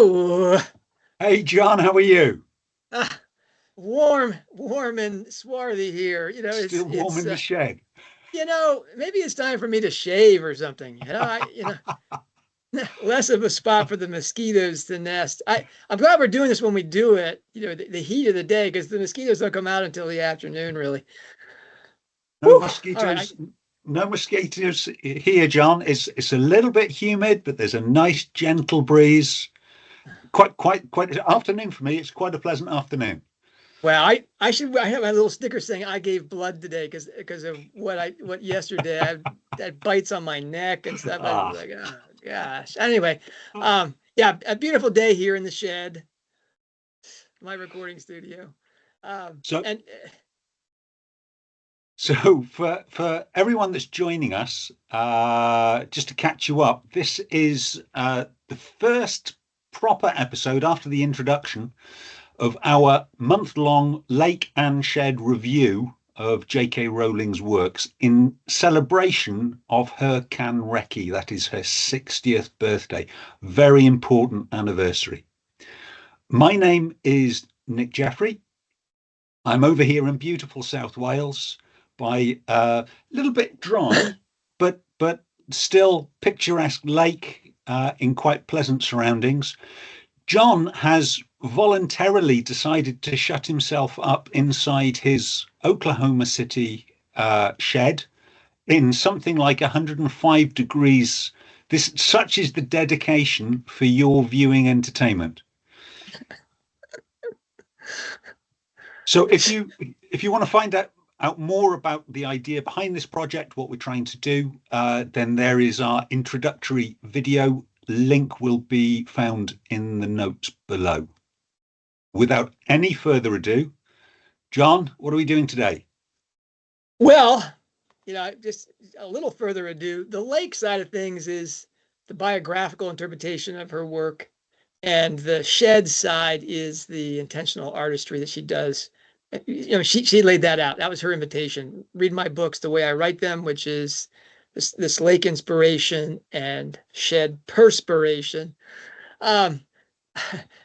Hello. Hey John, how are you? Ah, warm and swarthy here. Still warm in the shed. Maybe it's time for me to shave or something. Less of a spot for the mosquitoes to nest. I'm glad we're doing this when we do it. The heat of the day, because the mosquitoes don't come out until the afternoon, really. No Whew. All right. mosquitoes, no mosquitoes here, John. It's a little bit humid, but there's a nice gentle breeze. Quite afternoon for me. It's quite a pleasant afternoon. Well, I have a little sticker saying I gave blood today because of what yesterday I had bites on my neck and stuff. I was Ah, like, oh gosh. Anyway, yeah, a beautiful day here in the shed, my recording studio. Um, so and so for everyone that's joining us, just to catch you up, this is the first proper episode after the introduction of our month-long Lake and Shed review of J.K. Rowling's works in celebration of her Kanreki, that is her 60th birthday. Very important anniversary. My name is Nick Jeffrey. I'm over here in beautiful South Wales by a little bit dry, but still picturesque lake in quite pleasant surroundings. John has voluntarily decided to shut himself up inside his Oklahoma City shed in something like 105 degrees. Such is the dedication for your viewing entertainment. So if you want to find out more about the idea behind this project, what we're trying to do, then there is our introductory video. Link will be found in the notes below. Without any further ado, John, what are we doing today? well, just a little further ado, the lake side of things is the biographical interpretation of her work, and the shed side is the intentional artistry that she does. She laid that out. That was her invitation. Read my books the way I write them, which is this lake inspiration and shed perspiration. Um,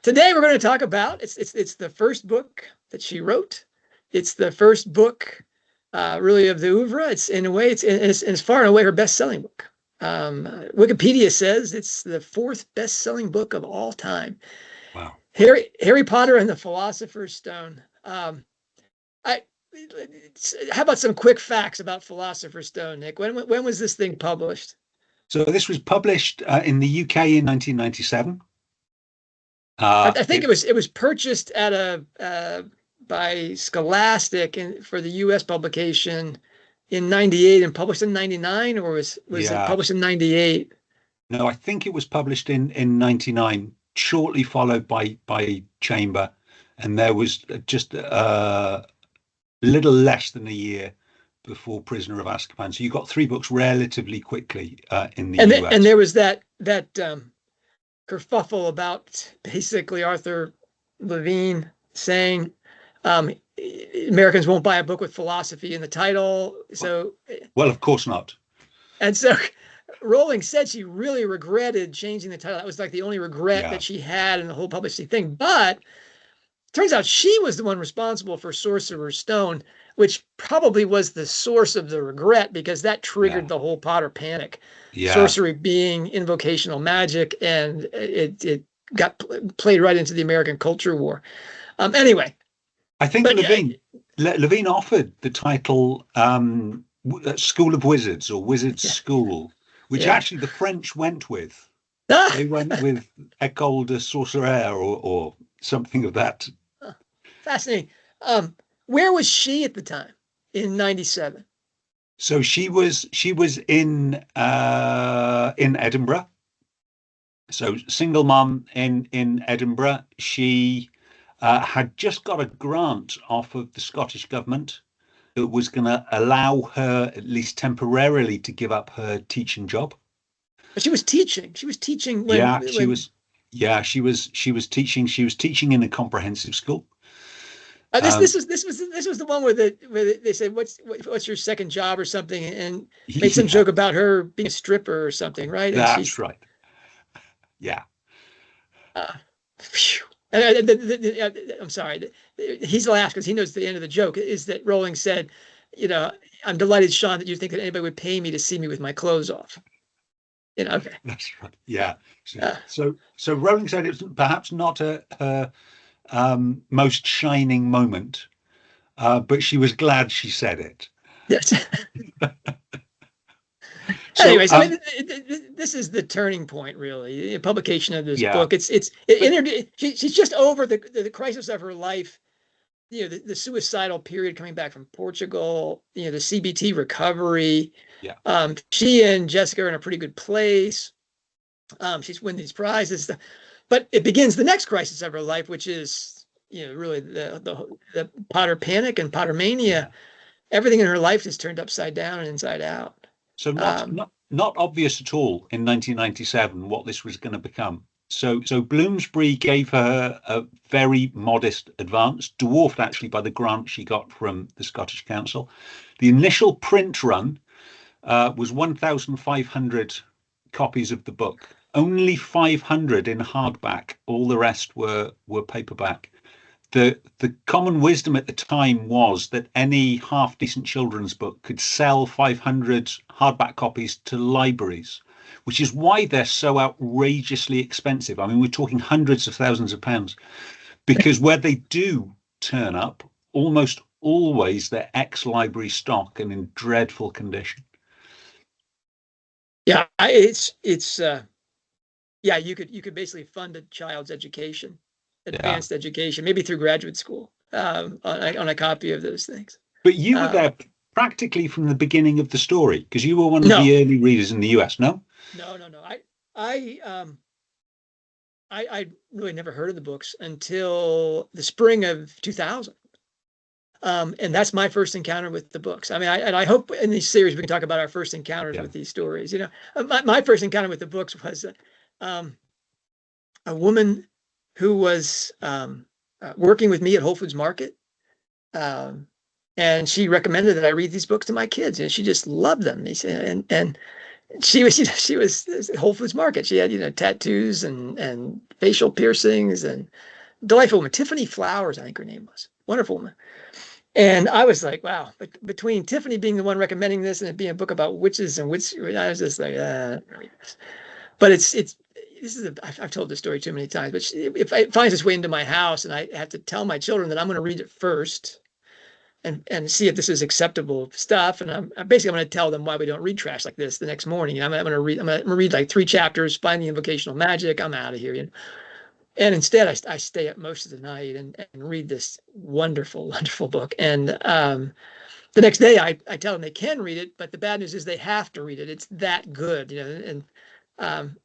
Today we're going to talk about it's the first book that she wrote. It's the first book, really, of the oeuvre. It's in a way it's far and away her best-selling book. Wikipedia says it's the fourth best-selling book of all time. Wow. Harry Potter and the Philosopher's Stone. I How about some quick facts about Philosopher's Stone, Nick? When was this thing published? So this was published in the UK in 1997. I think it was purchased at by Scholastic for the U.S. publication in '98 and published in '99, or was it Yeah, published in '98? no, I think it was published in 99, shortly followed by Chamber, and there was just a little less than a year before Prisoner of Azkaban. So you got three books relatively quickly in the And US. there was that kerfuffle about basically Arthur Levine saying um, Americans won't buy a book with philosophy in the title. Well, of course not. So Rowling said she really regretted changing the title. That was like the only regret Yeah, that she had in the whole publishing thing. But turns out she was the one responsible for Sorcerer's Stone, which probably was the source of the regret, because that triggered yeah, the whole Potter panic. yeah. Sorcery being invocational magic, and it got played right into the American culture war. Anyway, I think but yeah, Levine offered the title School of Wizards or Wizards yeah, School, which yeah. actually the French went with. Ah, They went with École de Sorcière or something of that. fascinating. Where was she at the time in '97? So she was in Edinburgh. So single mom in Edinburgh. She had just got a grant off of the Scottish government that was going to allow her, at least temporarily, to give up her teaching job. But she was teaching. She was teaching Yeah, she when was. Yeah, she was teaching. She was teaching in a comprehensive school. this Um, this was the one where they said what's your second job or something, and made some yeah, joke about her being a stripper or something, right? And that's she's right. Yeah. uh, I'm sorry. He's laughed because he knows the end of the joke is that Rowling said, you know, I'm delighted, Sean, that you think that anybody would pay me to see me with my clothes off. Okay. That's right. Yeah. Uh, So Rowling said it's perhaps not her most shining moment, but she was glad she said it. yes. So Anyways, I mean, this is the turning point, really. The publication of this yeah, book. but She's just over the crisis of her life. The suicidal period coming back from Portugal. The CBT recovery. yeah. She and Jessica are in a pretty good place. She's winning these prizes, but it begins the next crisis of her life, which is really the Potter panic and Potter mania. Yeah. Everything in her life is turned upside down and inside out. So Um, not obvious at all in 1997 what this was going to become. So Bloomsbury gave her a very modest advance, dwarfed actually by the grant she got from the Scottish Council. The initial print run was 1,500 copies of the book. Only 500 in hardback. All the rest were paperback. The common wisdom at the time was that any half decent children's book could sell 500 hardback copies to libraries, which is why they're so outrageously expensive. I mean, we're talking hundreds of thousands of pounds, because where they do turn up, almost always they're ex-library stock and in dreadful condition. yeah, it's yeah, you could basically fund a child's education, Yeah. advanced education, maybe through graduate school, on a copy of those things. But you were Um, there practically from the beginning of the story because you were one of no, the early readers in the US, no? no. I um I really never heard of the books until the spring of 2000. And that's my first encounter with the books. I mean, and I hope in these series we can talk about our first encounters Yeah. with these stories. My first encounter with the books was um, a woman who was working with me at Whole Foods Market. Um, and she recommended that I read these books to my kids, and she just loved them. He said, and she was at Whole Foods Market. She had tattoos and facial piercings and delightful woman. Tiffany Flowers, I think her name was. Wonderful woman. And I was like, wow. But between Tiffany being the one recommending this and it being a book about witches and witch, I was just like, but it's this is I've told this story too many times. But if it finds its way into my house and I have to tell my children that I'm going to read it first and see if this is acceptable stuff, and I'm basically going to tell them why we don't read trash like this the next morning. I'm going to read like 3 chapters, find the invocational magic. I'm out of here. And instead, I stay up most of the night and read this wonderful, wonderful book. And the next day, I tell them they can read it, but the bad news is they have to read it. It's that good, And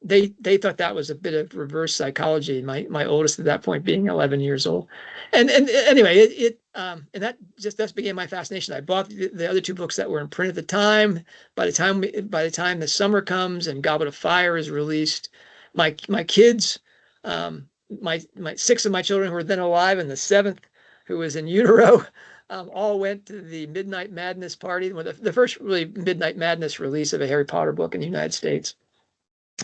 they thought that was a bit of reverse psychology. My oldest at that point being 11 years old, and anyway, and that began my fascination. I bought the other 2 books that were in print at the time. By the time the summer comes and Goblet of Fire is released, my kids, my 6 of my children who were then alive and the 7th who was in utero, all went to the Midnight Madness party, the first really Midnight Madness release of a Harry Potter book in the United States,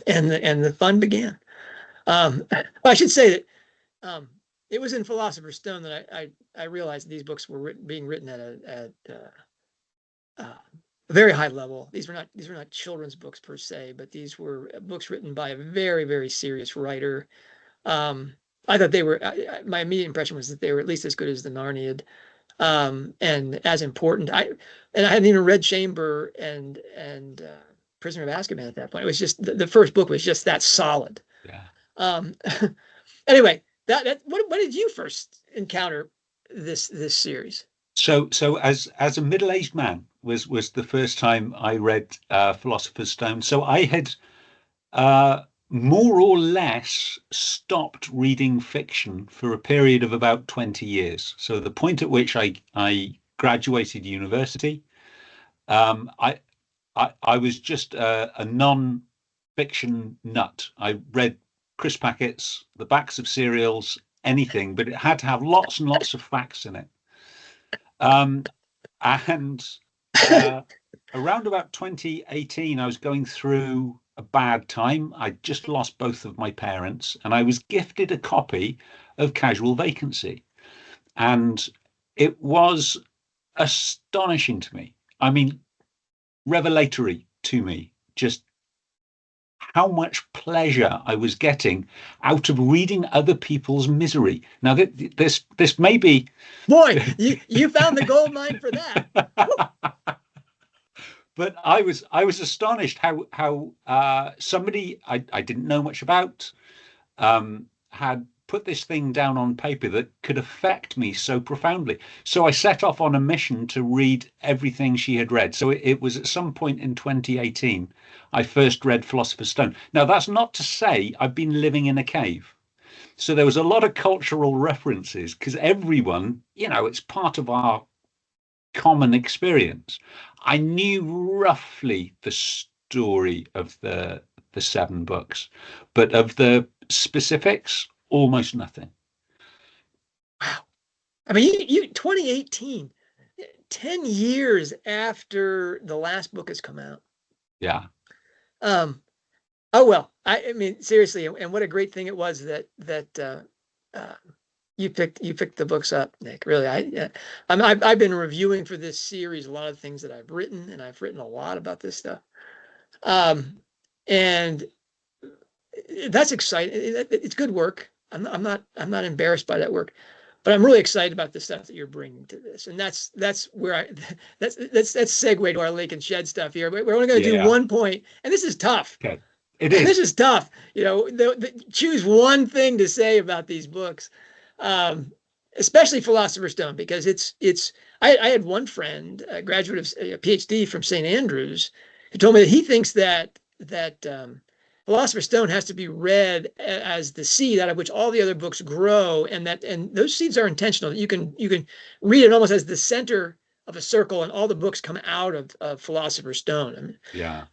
and the fun began. I should say that it was in Philosopher's Stone that I realized these books were being written at a very high level. These were not children's books per se, but these were books written by a very, very serious writer. I thought they were. My immediate impression was that they were at least as good as the Narniad, and as important. I hadn't even read Chamber and Prisoner of Azkaban at that point. It was just the first book was just that solid. Yeah. Um, anyway, when did you first encounter this series? So as a middle-aged man was the first time I read Philosopher's Stone. So I had uh, more or less stopped reading fiction for a period of about 20 years. So the point at which I graduated university, I I was just a non-fiction nut. I read crisp packets, the backs of cereals, anything, but it had to have lots and lots of facts in it. Um, and uh, around about 2018, I was going through a bad time. I just lost both of my parents, and I was gifted a copy of Casual Vacancy. And it was astonishing to me. I mean, revelatory to me, just how much pleasure I was getting out of reading other people's misery. Now, this may be, Boy, you found the gold mine for that. but I was astonished how somebody I didn't know much about had put this thing down on paper that could affect me so profoundly. So I set off on a mission to read everything she had read. So it was at some point in 2018 I first read Philosopher's Stone. Now, that's not to say I've been living in a cave. So there was a lot of cultural references because everyone, it's part of our common experience. I knew roughly the story of the seven books, but of the specifics, almost nothing. Wow. I mean, you 2018, 10 years after the last book has come out. Yeah, Um, oh well, I mean, seriously, and what a great thing it was that you picked the books up, Nick. Really, I've been reviewing for this series a lot of things that I've written, and I've written a lot about this stuff. And that's exciting. It's good work. I'm not embarrassed by that work, but I'm really excited about the stuff that you're bringing to this. And that's where that's segue to our lake and shed stuff here. But we're only going to do yeah. one point, and this is tough. Okay, it This is. is tough. Choose one thing to say about these books, um, especially Philosopher's Stone, because it's. I had one friend, a graduate of a PhD from St. Andrews, who told me that he thinks that Philosopher's Stone has to be read as the seed out of which all the other books grow, and those seeds are intentional. You can read it almost as the center of a circle, and all the books come out of Philosopher's Stone. I mean, Yeah,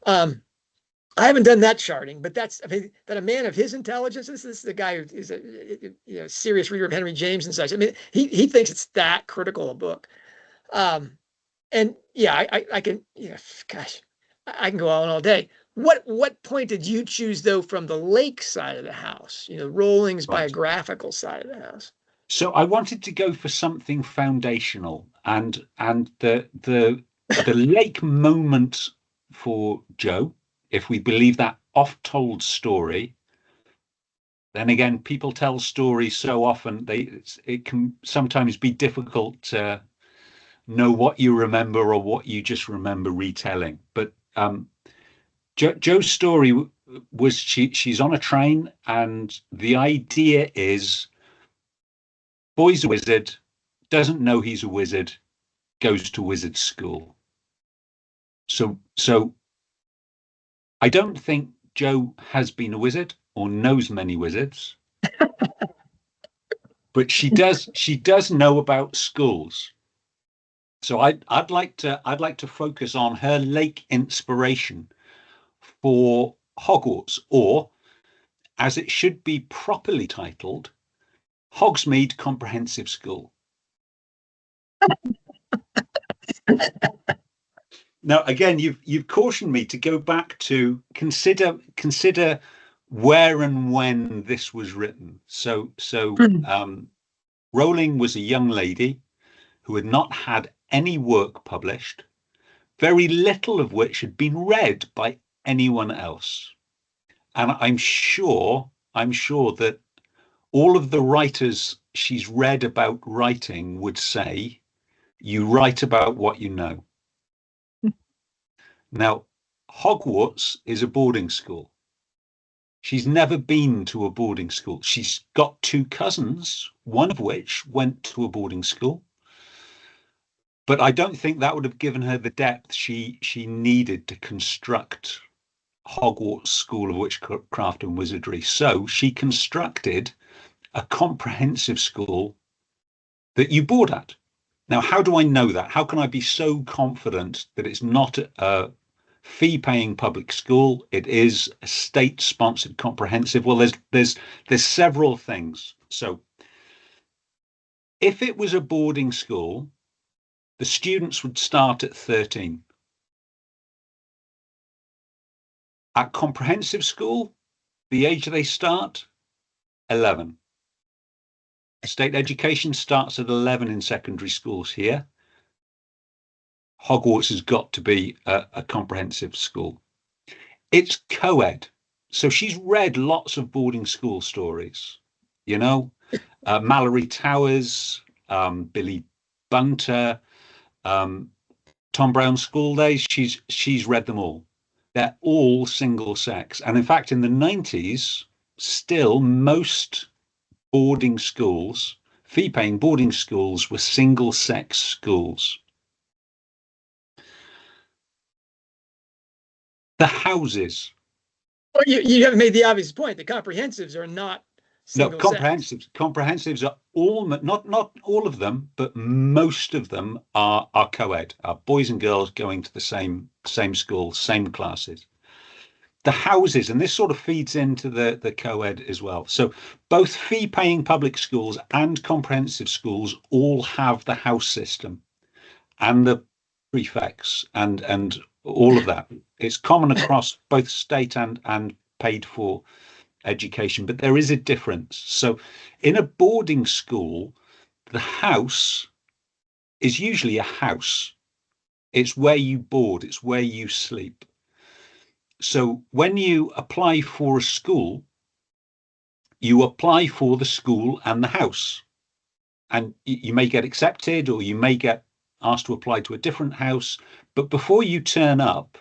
I haven't done that charting, but I mean, that a man of his intelligence, this is the guy who is a serious reader of Henry James and such. I mean, he thinks it's that critical a book. Um, and yeah, I can, gosh, I can go on all day. What point did you choose though from the Lake side of the house? Rowling's right. biographical side of the house. So I wanted to go for something foundational, and the lake moment for Joe, if we believe that oft-told story. Then again, people tell stories so often it can sometimes be difficult to know what you remember or what you just remember retelling. But Joe's story was she's on a train, and the idea is boy's a wizard, doesn't know he's a wizard, goes to wizard school. So I don't think Joe has been a wizard or knows many wizards, but she does know about schools. So I'd like to focus on her lake inspiration for Hogwarts, or as it should be properly titled, Hogsmeade Comprehensive School. Now, again, you've cautioned me to go back to consider where and when this was written. So Rowling was a young lady who had not had any work published, very little of which had been read by anyone else. And I'm sure that all of the writers she's read about writing would say, you write about what you know. Now, Hogwarts is a boarding school. She's never been to a boarding school. She's got two cousins, one of which went to a boarding school. But I don't think that would have given her the depth she needed to construct Hogwarts School of Witchcraft and Wizardry. So she constructed a comprehensive school that you board at. Now, how do I know that? How can I be so confident that it's not a fee-paying public school? It is a state-sponsored comprehensive. Well, there's several things. So, if it was a boarding school, the students would start at 13. At comprehensive school, the age they start, 11. State education starts at 11 in secondary schools here. Hogwarts has got to be a comprehensive school. It's co-ed. So she's read lots of boarding school stories, you know, Mallory Towers, Billy Bunter, um, Tom Brown's School Days. She's read them all. They're all single sex. And in fact, in the 90s, still most boarding schools, fee-paying boarding schools, were single sex schools. The houses. Well, you haven't made the obvious point. The comprehensives are not No, single sex. comprehensives are all, not all of them, but most of them are co-ed, are boys and girls going to the same school, same classes. The houses, and this sort of feeds into the co-ed as well. So both fee-paying public schools and comprehensive schools all have the house system and the prefects and all of that. It's common across both state and paid for education, but there is a difference. So in a boarding school, the house is usually a house. It's where you board, it's where you sleep. So when you apply for a school, you apply for the school and the house. And you may get accepted or you may get asked to apply to a different house. But before you turn up,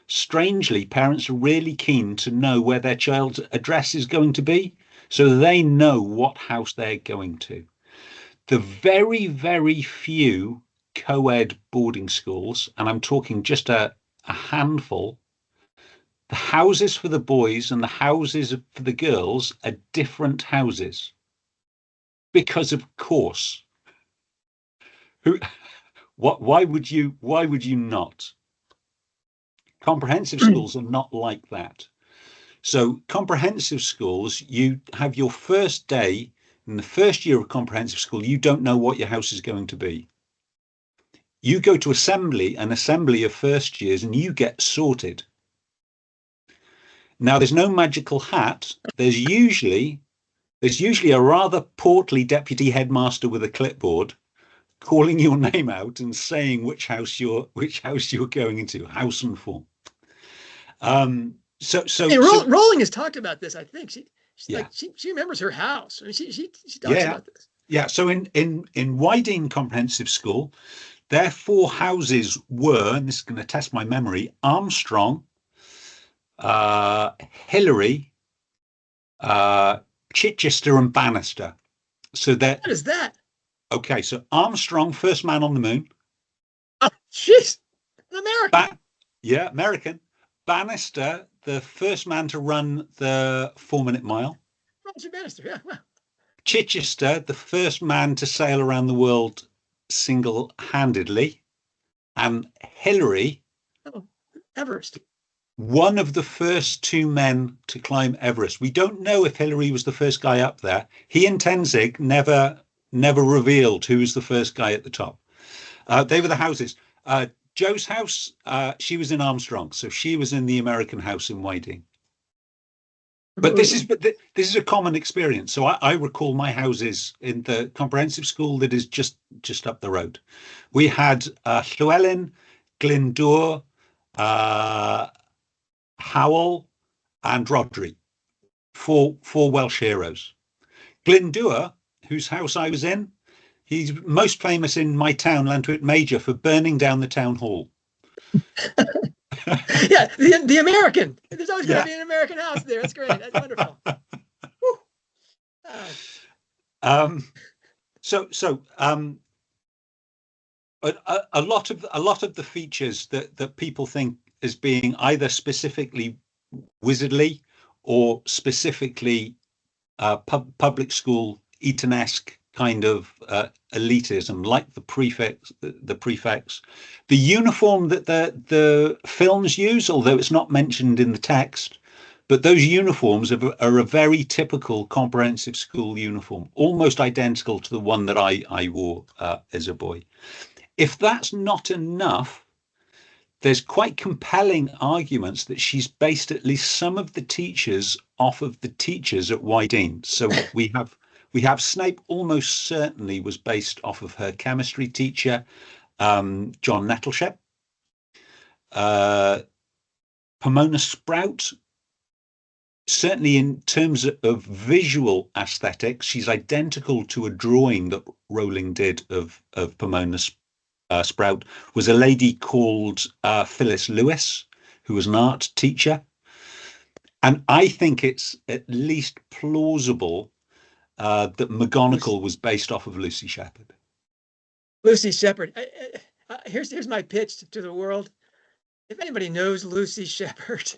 strangely, parents are really keen to know where their child's address is going to be, so they know what house they're going to. The very, very few co-ed boarding schools, and I'm talking just a handful, the houses for the boys and the houses for the girls are different houses. Because of course, who, why would you not? Comprehensive schools are not like that. So comprehensive schools, you have your first day in the first year of comprehensive school, you don't know what your house is going to be. You go to an assembly of first years, and you get sorted. Now, there's no magical hat. There's usually a rather portly deputy headmaster with a clipboard calling your name out and saying which house you're going into, house and form. Hey, Rowling has talked about this. I think Yeah. she remembers her house. I mean, she talks Yeah. about this. Yeah. So in Wydene Comprehensive School, their four houses were, and this is going to test my memory, Armstrong, Hillary, Chichester, and Bannister. So that What is that? okay. So Armstrong, first man on the moon. Oh, jeez, an American. Yeah, American. Bannister, the first man to run the 4-minute mile. Roger Bannister. Yeah. Wow. Chichester, the first man to sail around the world single-handedly. And Hillary, Oh, Everest. one of the first two men to climb Everest. We don't know if Hillary was the first guy up there. He and Tenzing never revealed who was the first guy at the top. They were the houses. Joe's house, she was in Armstrong, so she was in the American house in Wydene. But this is a common experience. So I recall my houses in the comprehensive school that is just up the road. We had Llywelyn, Glyndŵr, Howell, and Rhodri, four Welsh heroes. Glyndŵr, whose house I was in, he's most famous in my town, Llantwit Major, for burning down the town hall. Yeah, the American. There's always going to be an American house there. That's great. That's wonderful. A lot of the features that people think as being either specifically wizardly or specifically public school Eton-esque kind of elitism, like the prefects, the uniform that the films use, although it's not mentioned in the text, but those uniforms are a very typical comprehensive school uniform, almost identical to the one that I wore as a boy. If that's not enough, there's quite compelling arguments that she's based at least some of the teachers off of the teachers at Wydeen. So we have Snape almost certainly was based off of her chemistry teacher, John Nettleship. Uh, Pomona Sprout, certainly in terms of visual aesthetics, she's identical to a drawing that Rowling did of Pomona Sprout, was a lady called Phyllis Lewis, who was an art teacher. And I think it's at least plausible that Lucy, McGonagall was based off of Lucy Shepherd. Lucy Shepherd. Here's my pitch to the world. If anybody knows Lucy Shepherd,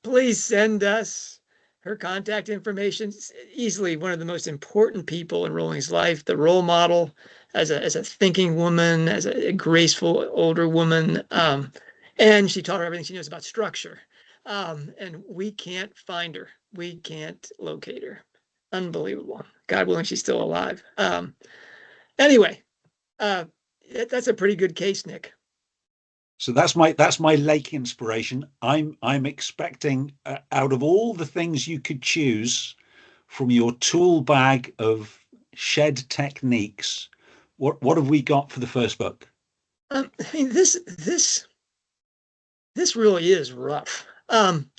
please send us her contact information. Easily one of the most important people in Rowling's life, the role model as a thinking woman, as a graceful older woman. And she taught her everything she knows about structure. And we can't find her. We can't locate her. Unbelievable. God willing, she's still alive. Anyway, that's a pretty good case, Nick. So that's my lake inspiration. I'm expecting out of all the things you could choose from your tool bag of shed techniques, what have we got for the first book? I mean, this really is rough. I'm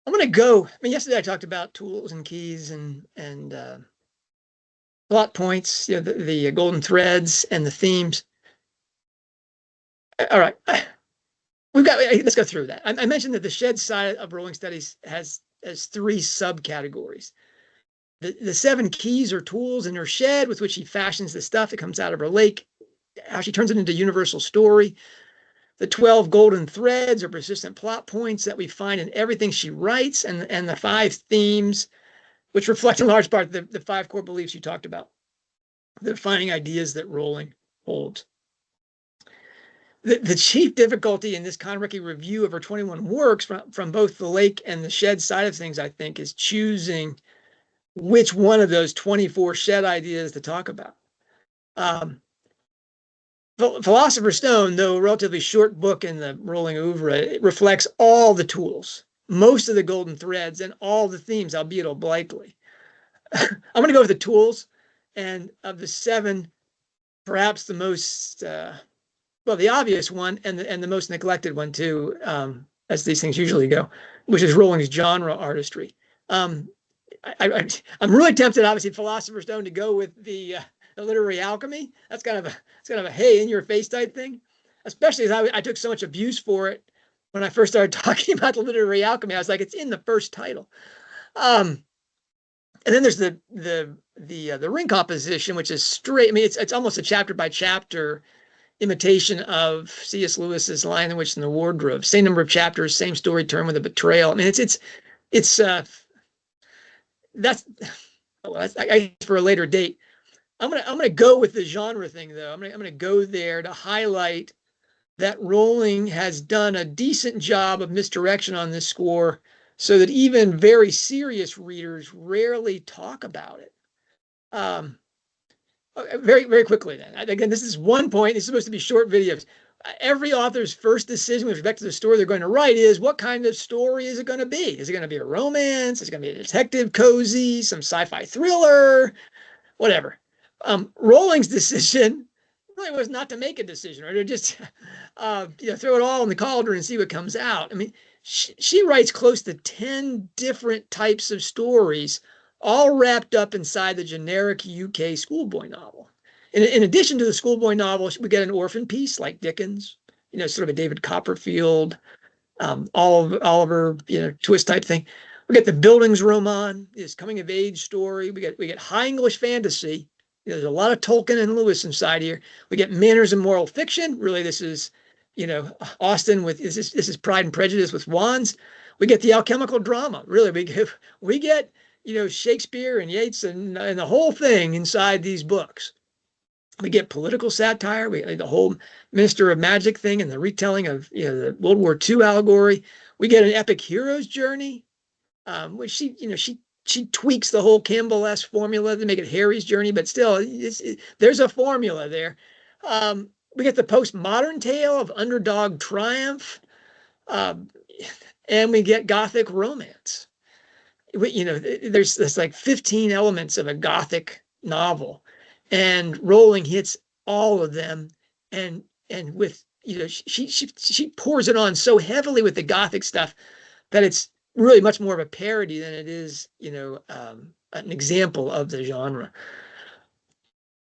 going to go. I mean, yesterday I talked about tools and keys and plot points, the golden threads and the themes. All right, let's go through that. I mentioned that the shed side of Rowling Studies has three subcategories. The 7 keys or tools in her shed with which she fashions the stuff that comes out of her lake, how she turns it into universal story. The 12 golden threads or persistent plot points that we find in everything she writes, and the 5 themes, which reflect in large part the 5 core beliefs you talked about, the defining ideas that Rowling holds. The chief difficulty in this Kanreki review of her 21 works from both the lake and the shed side of things, I think, is choosing which one of those 24 shed ideas to talk about. Philosopher's Stone, though a relatively short book in the Rowling oeuvre, it reflects all the tools, most of the golden threads, and all the themes, albeit obliquely. I'm going to go with the tools, and of the 7, perhaps the most the obvious one and the most neglected one too, as these things usually go, which is Rowling's genre artistry. I'm really tempted, obviously, Philosopher's Stone to go with the literary alchemy. That's kind of a hey in your face type thing, especially as I took so much abuse for it when I first started talking about the literary alchemy. I was like, it's in the first title. And then there's the ring composition, which is straight. I mean, it's almost a chapter by chapter imitation of C.S. Lewis's Lion, the Witch, and the Wardrobe. Same number of chapters, same story term with a betrayal. I mean, that's for a later date. I'm gonna go with the genre thing though. I'm gonna go there to highlight that Rowling has done a decent job of misdirection on this score, so that even very serious readers rarely talk about it. Very, very quickly then. Again, this is one point. It's supposed to be short videos. Every author's first decision with respect to the story they're going to write is, what kind of story is it going to be? Is it going to be a romance? Is it going to be a detective cozy, some sci-fi thriller, whatever? Rowling's decision really was not to make a decision, or to just throw it all in the cauldron and see what comes out. I mean, she writes close to 10 different types of stories, all wrapped up inside the generic UK schoolboy novel. In addition to the schoolboy novel, we get an orphan piece like Dickens, sort of a David Copperfield, Oliver, twist type thing. We get the Bildungsroman, this coming of age story. We get high English fantasy. There's a lot of Tolkien and Lewis inside here. We get manners and moral fiction. Really, this is, Austen with this is Pride and Prejudice with wands. We get the alchemical drama. Really, we get Shakespeare and Yeats and the whole thing inside these books. We get political satire. We the whole Minister of Magic thing and the retelling of the World War II allegory. We get an epic hero's journey, which she tweaks the whole Campbell-esque formula to make it Harry's journey, but still, there's a formula there. We get the postmodern tale of underdog triumph, um, and we get Gothic romance. There's like 15 elements of a Gothic novel, and Rowling hits all of them, and with she pours it on so heavily with the Gothic stuff that it's really much more of a parody than it is an example of the genre.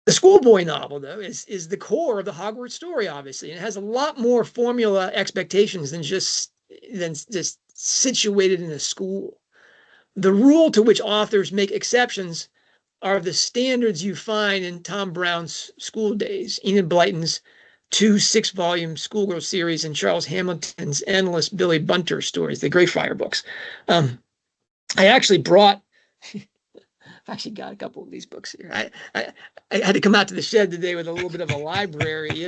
The schoolboy novel, though, is the core of the Hogwarts story, obviously, and it has a lot more formula expectations than just situated in a school. The rule to which authors make exceptions are the standards you find in Tom Brown's School Days, Enid Blyton's 2 6-volume schoolgirl series, and Charles Hamilton's endless Billy Bunter stories, the Greyfriar books. I actually brought I've actually got a couple of these books here. I had to come out to the shed today with a little bit of a library.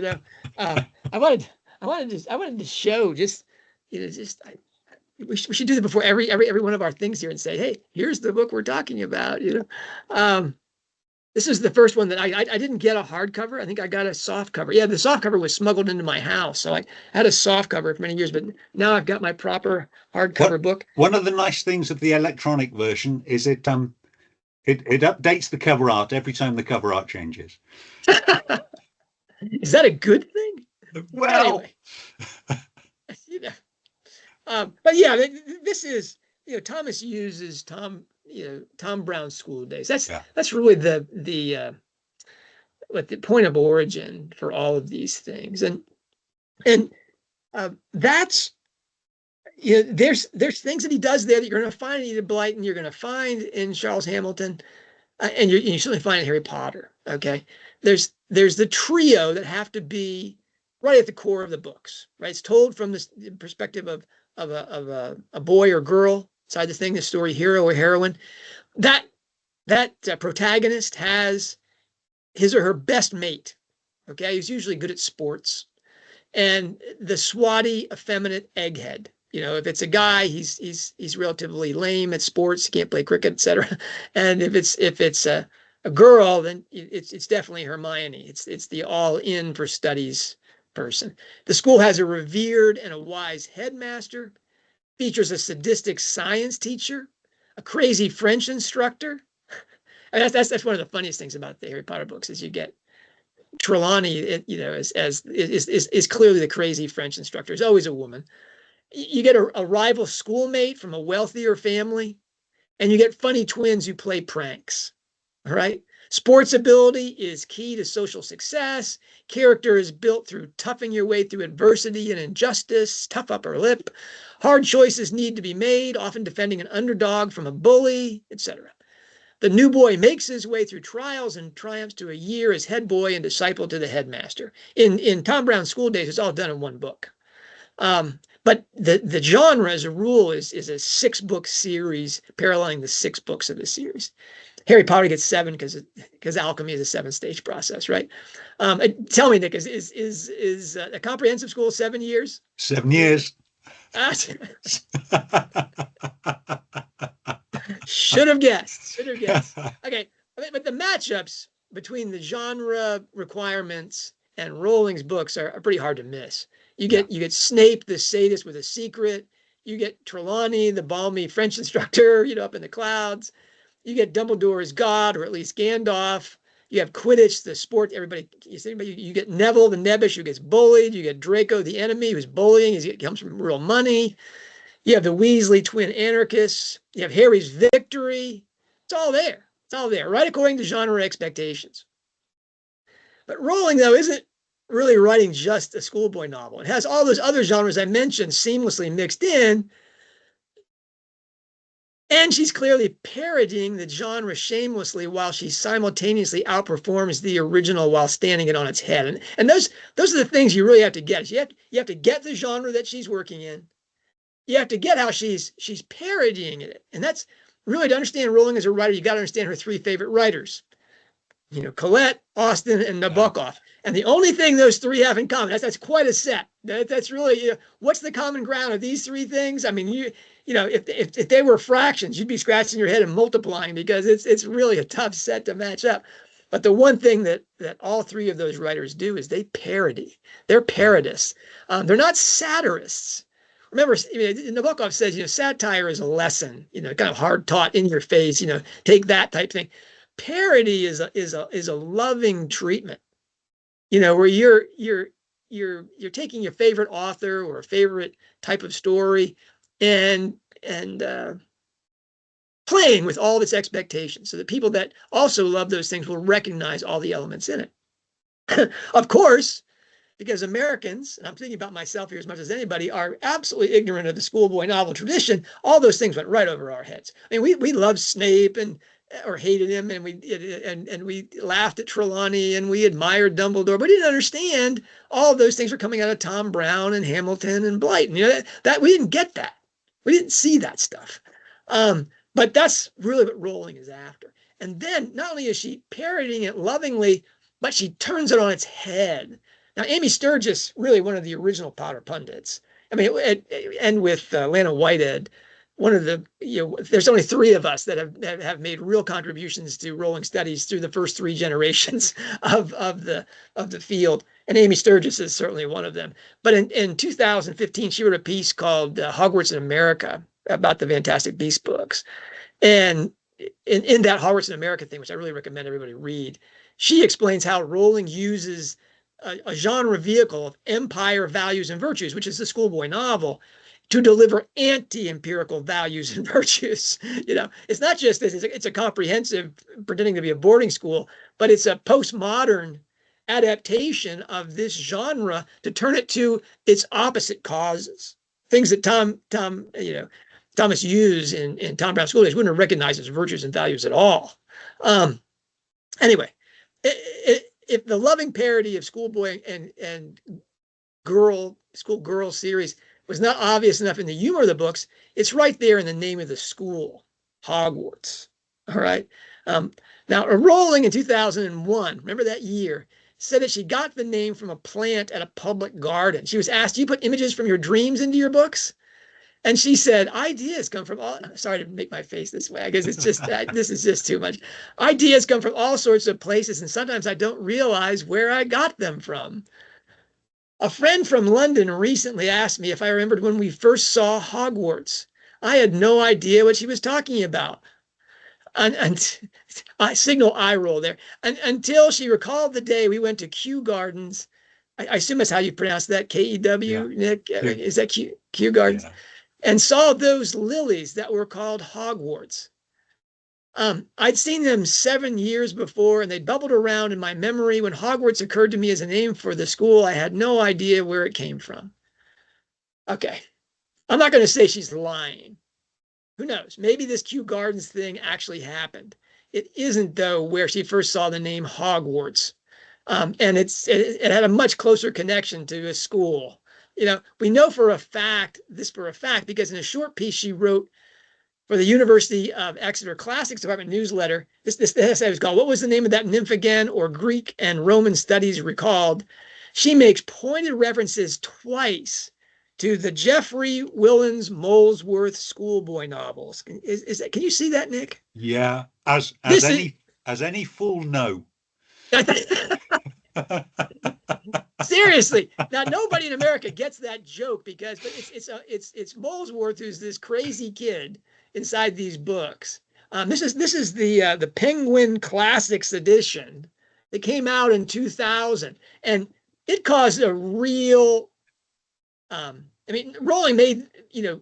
Uh, I wanted I wanted to show just just we should do that before every one of our things here and say, hey, here's the book we're talking about. This is the first one that I didn't get a hardcover. I think I got a soft cover. Yeah, the soft cover was smuggled into my house, so I had a soft cover for many years, but now I've got my proper hardcover book. One of the nice things of the electronic version is it updates the cover art every time the cover art changes. Is that a good thing? Well, Anyway, you know, but yeah, this is Thomas uses Tom Brown's School Days. That's really the point of origin for all of these things, and that's there's things that he does there that you're going to find in Enid Blyton, you're going to find in Charles Hamilton, and you certainly find in Harry Potter. Okay, there's the trio that have to be right at the core of the books. Right, it's told from the perspective of a boy or girl side the thing, the story hero or heroine. That protagonist has his or her best mate. Okay, he's usually good at sports, and the swatty, effeminate egghead. If it's a guy, he's relatively lame at sports, he can't play cricket, etc. And if it's a girl, then it's definitely Hermione. It's the all in for studies person. The school has a revered and a wise headmaster, features a sadistic science teacher, a crazy French instructor. And that's one of the funniest things about the Harry Potter books is you get Trelawney, is clearly the crazy French instructor. Is always a woman. You get a rival schoolmate from a wealthier family, and you get funny twins who play pranks. All right. Sports ability is key to social success. Character is built through toughing your way through adversity and injustice, tough upper lip. Hard choices need to be made, often defending an underdog from a bully, etc. The new boy makes his way through trials and triumphs to a year as head boy and disciple to the headmaster. In Tom Brown's School Days, it's all done in one book. But the genre, as a rule, is a 6-book series paralleling the 6 books of the series. Harry Potter gets 7 because alchemy is a 7-stage process, right? Tell me, Nick, is a comprehensive school 7 years? 7 years. Should have guessed. Okay, but the matchups between the genre requirements and Rowling's books are pretty hard to miss. You get Snape, the sadist with a secret. You get Trelawney, the balmy French instructor, up in the clouds. You get Dumbledore as God, or at least Gandalf. You have Quidditch, the sport you get Neville, the nebbish, who gets bullied. You get Draco, the enemy, who's bullying. He comes from real money. You have the Weasley twin anarchists. You have Harry's victory. It's all there, right according to genre expectations. But Rowling, though, isn't really writing just a schoolboy novel. It has all those other genres I mentioned seamlessly mixed in. And she's clearly parodying the genre shamelessly while she simultaneously outperforms the original while standing it on its head. And those are the things you really have to get. You have to get the genre that she's working in. You have to get how she's parodying it. And that's really, to understand Rowling as a writer, you got to understand her 3 favorite writers. Colette, Austen, and Nabokov. And the only thing those 3 have in common, that's quite a set. That's really, what's the common ground of these 3 things? I mean, if they were fractions, you'd be scratching your head and multiplying, because it's really a tough set to match up. But the one thing that all three of those writers do is they parody. They're parodists. They're not satirists. Remember, Nabokov says, satire is a lesson, kind of hard taught in your face, take that type thing. Parody is a loving treatment, where you're taking your favorite author or a favorite type of story and playing with all of its expectations so that people that also love those things will recognize all the elements in it. Of course, because Americans, and I'm thinking about myself here as much as anybody, are absolutely ignorant of the schoolboy novel tradition. All those things went right over our heads. I mean, we loved Snape or hated him, and we laughed at Trelawney, and we admired Dumbledore, but we didn't understand all of those things were coming out of Tom Brown and Hamilton and Blyton. That we didn't get that. We didn't see that stuff. But that's really what Rowling is after. And then not only is she parodying it lovingly, but she turns it on its head. Now, Amy Sturgis, really one of the original Potter pundits. I mean, and with Lana Whitehead, one of the, there's only three of us that have made real contributions to Rowling studies through the first three generations of the field. And Amy Sturgis is certainly one of them. But in 2015, she wrote a piece called Hogwarts in America about the Fantastic Beasts books. And in that Hogwarts in America thing, which I really recommend everybody read, she explains how Rowling uses a genre vehicle of empire values and virtues, which is the schoolboy novel, to deliver anti-empirical values and virtues. It's not just this, it's a comprehensive pretending to be a boarding school, but it's a postmodern adaptation of this genre to turn it to its opposite causes. Things that Thomas Hughes in Tom Brown's School Days wouldn't have recognized as virtues and values at all. Anyway, if the loving parody of schoolboy and schoolgirl series was not obvious enough in the humor of the books, it's right there in the name of the school, Hogwarts. All right. Now, Rowling in 2001, remember that year, said that she got the name from a plant at a public garden. She was asked, "Do you put images from your dreams into your books?" And she said, "Ideas come from all," sorry to make my face this way, I guess it's just, this is just too much. "Ideas come from all sorts of places, and sometimes I don't realize where I got them from." A friend from London recently asked me if I remembered when we first saw Hogwarts. I had no idea what she was talking about. And I signal eye roll there. Until she recalled the day we went to Kew Gardens. I assume that's how you pronounce that, Kew, Nick? Is that Kew Gardens? Yeah. And saw those lilies that were called Hogwarts. I'd seen them 7 years before, and they bubbled around in my memory. When Hogwarts occurred to me as a name for the school, I had no idea where it came from. Okay, I'm not going to say she's lying. Who knows? Maybe this Kew Gardens thing actually happened. It isn't, though, where she first saw the name Hogwarts. And it had a much closer connection to a school. We know for a fact, because in a short piece she wrote for the University of Exeter Classics Department newsletter, this essay was called, "What was the name of that nymph again?" or Greek and Roman Studies Recalled. She makes pointed references twice to the Geoffrey Willens Molesworth schoolboy novels. Can you see that, Nick? Yeah, as any fool know. Seriously, now nobody in America gets that joke but it's Molesworth, who's this crazy kid inside these books. This is the Penguin Classics edition that came out in 2000, and it caused a real. Rowling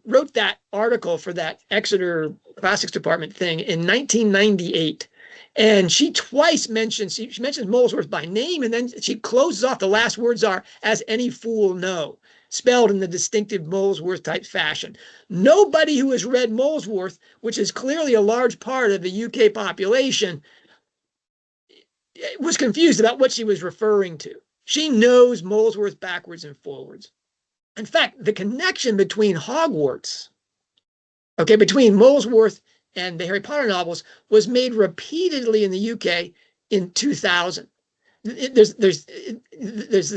wrote that article for that Exeter Classics Department thing in 1998. And she twice mentions, she mentions Molesworth by name, and then she closes off, the last words are, "as any fool know," spelled in the distinctive Molesworth type fashion. Nobody who has read Molesworth, which is clearly a large part of the UK population, was confused about what she was referring to. She knows Molesworth backwards and forwards. In fact, the connection between Hogwarts, between Molesworth and the Harry Potter novels, was made repeatedly in the UK in 2000. There's the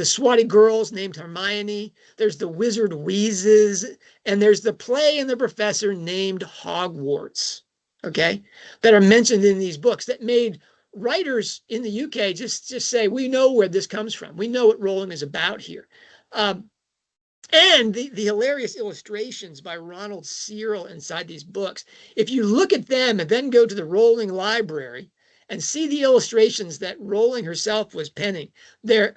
swotty girls named Hermione, there's the wizard Wheezes, and there's the play and the professor named Hogwarts, that are mentioned in these books that made writers in the UK just say, we know where this comes from. We know what Rowling is about here. And the hilarious illustrations by Ronald Searle inside these books. If you look at them and then go to the Rowling library and see the illustrations that Rowling herself was penning, they're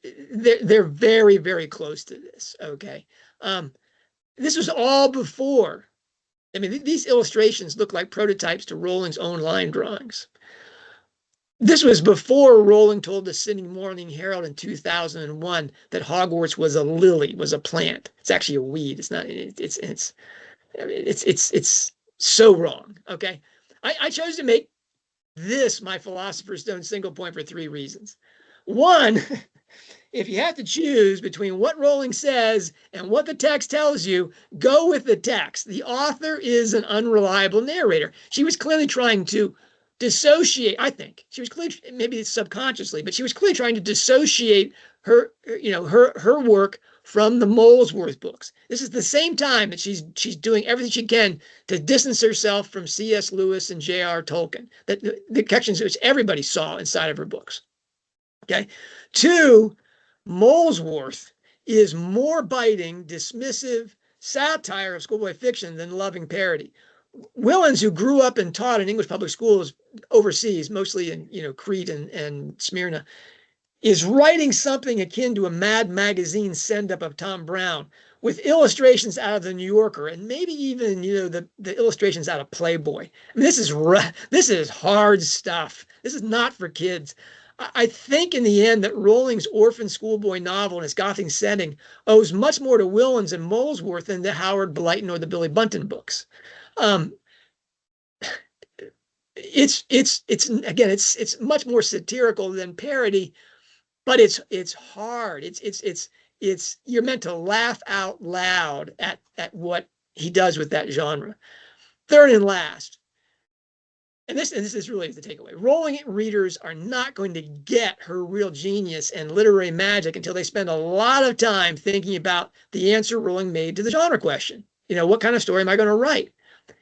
very, very close to this. Okay. This was all before. These illustrations look like prototypes to Rowling's own line drawings. This was before Rowling told the Sydney Morning Herald in 2001 that Hogwarts was a lily, was a plant. It's actually a weed. It's not. It's so wrong. Okay, I chose to make this my Philosopher's Stone single point for 3 reasons. One, if you have to choose between what Rowling says and what the text tells you, go with the text. The author is an unreliable narrator. She was clearly trying to dissociate. I think she was clearly, maybe subconsciously, but she was clearly trying to dissociate her work from the Molesworth books. This is the same time that she's doing everything she can to distance herself from C.S. Lewis and J.R. Tolkien, the connections which everybody saw inside of her books. Okay. 2, Molesworth is more biting, dismissive satire of schoolboy fiction than loving parody. Willens, who grew up and taught in English public schools overseas, mostly in Crete and Smyrna, is writing something akin to a Mad Magazine send-up of Tom Brown with illustrations out of the New Yorker and maybe even the illustrations out of Playboy. This is hard stuff. This is not for kids. I think in the end that Rowling's orphan schoolboy novel in its Gothic setting owes much more to Willens and Molesworth than the Howard Blyton or the Billy Bunton books. It's much more satirical than parody, but it's hard. It's you're meant to laugh out loud at what he does with that genre. Third and last, and this is really the takeaway. Rowling readers are not going to get her real genius and literary magic until they spend a lot of time thinking about the answer Rowling made to the genre question. What kind of story am I going to write?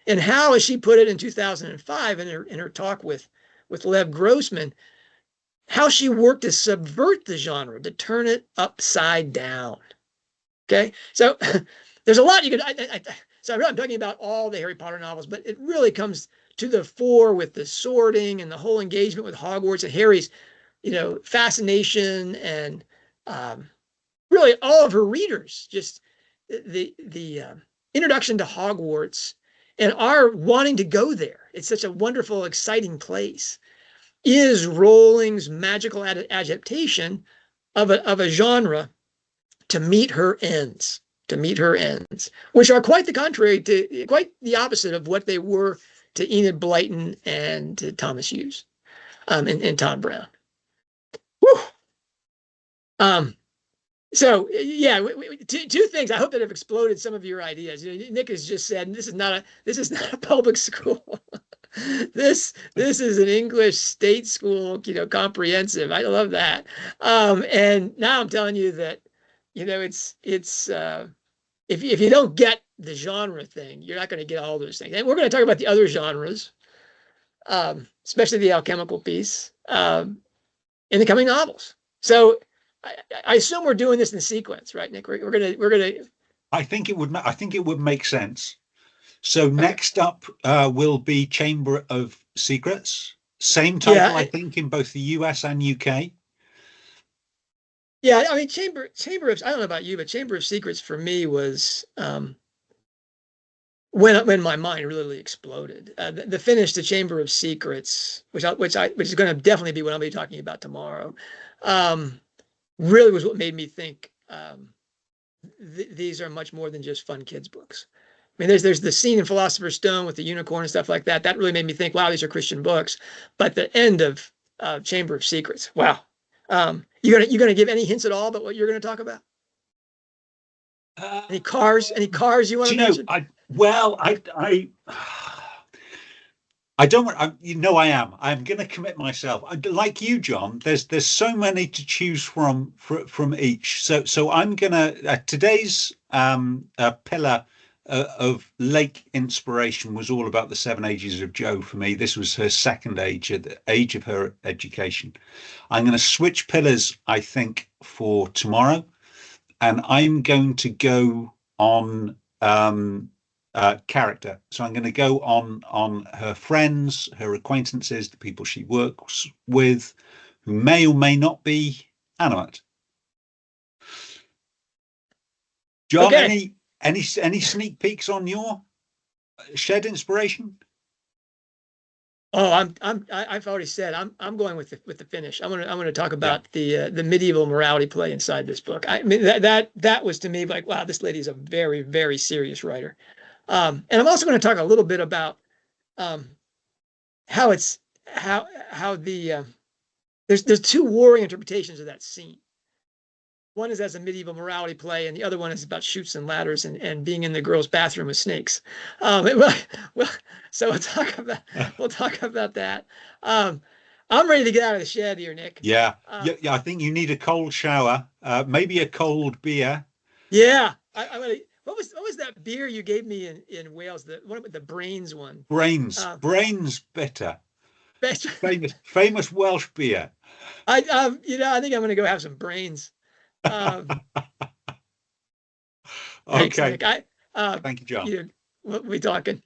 And how, as she put it in 2005 in her talk with Lev Grossman, how she worked to subvert the genre, to turn it upside down. Okay, so there's a lot you could. So I'm talking about all the Harry Potter novels, but it really comes to the fore with the sorting and the whole engagement with Hogwarts and Harry's, fascination and really all of her readers, just the introduction to Hogwarts and our wanting to go there. It's such a wonderful, exciting place. Is Rowling's magical adaptation of a genre to meet her ends, which are quite the opposite of what they were to Enid Blyton and to Thomas Hughes, and Tom Brown. Whew. So yeah, two things. I hope that have exploded some of your ideas. Nick has just said this is not a public school. This is an English state school, comprehensive. I love that. And now I'm telling you that, it's if you don't get the genre thing, you're not going to get all those things. And we're going to talk about the other genres, especially the alchemical piece, in the coming novels. So I assume we're doing this in sequence, right, Nick? We're gonna. I think it would make sense. So next up will be Chamber of Secrets. Same title, I think, in both the US and UK. Yeah, Chamber of, I don't know about you, but Chamber of Secrets for me was when my mind really exploded. The finish to Chamber of Secrets, which is going to definitely be what I'll be talking about tomorrow, really was what made me think these are much more than just fun kids books. There's the scene in Philosopher's Stone with the unicorn and stuff like that. That really made me think, wow, these are Christian books. But the end of Chamber of Secrets, wow. You gonna give any hints at all about what you're going to talk about? Any cars you want to mention? I don't want. I am. I'm going to commit myself. Like you, John. There's so many to choose from each. So I'm gonna today's pillar of lake inspiration was all about the Seven Ages of Joe for me. This was her second age, at the age of her education. I'm going to switch pillars, I think, for tomorrow, and I'm going to go on character. So I'm going to go on her friends, her acquaintances, the people she works with, who may or may not be animate. John, Okay. any sneak peeks on your shed inspiration? Oh, I've already said I'm going with the finish. I'm gonna talk Yeah, about the medieval morality play inside this book. I mean that was to me like, wow, this lady is a very, very serious writer. And I'm also going to talk a little bit about um, how it's how the there's two warring interpretations of that scene. One is as a medieval morality play, and the other one is about chutes and ladders and being in the girls' bathroom with snakes. Well, well, so we'll talk about that. Um, I'm ready to get out of the shed here, Nick. yeah, Uh, yeah, yeah. I think you need a cold shower, maybe a cold beer. yeah, I'm gonna. What was that beer you gave me in Wales? The one with the brains one. Um, Brains bitter, best, famous Welsh beer. I think I'm gonna go have some brains. Um, thanks, Okay, Nick. I thank you, John. you know, we'll be talking.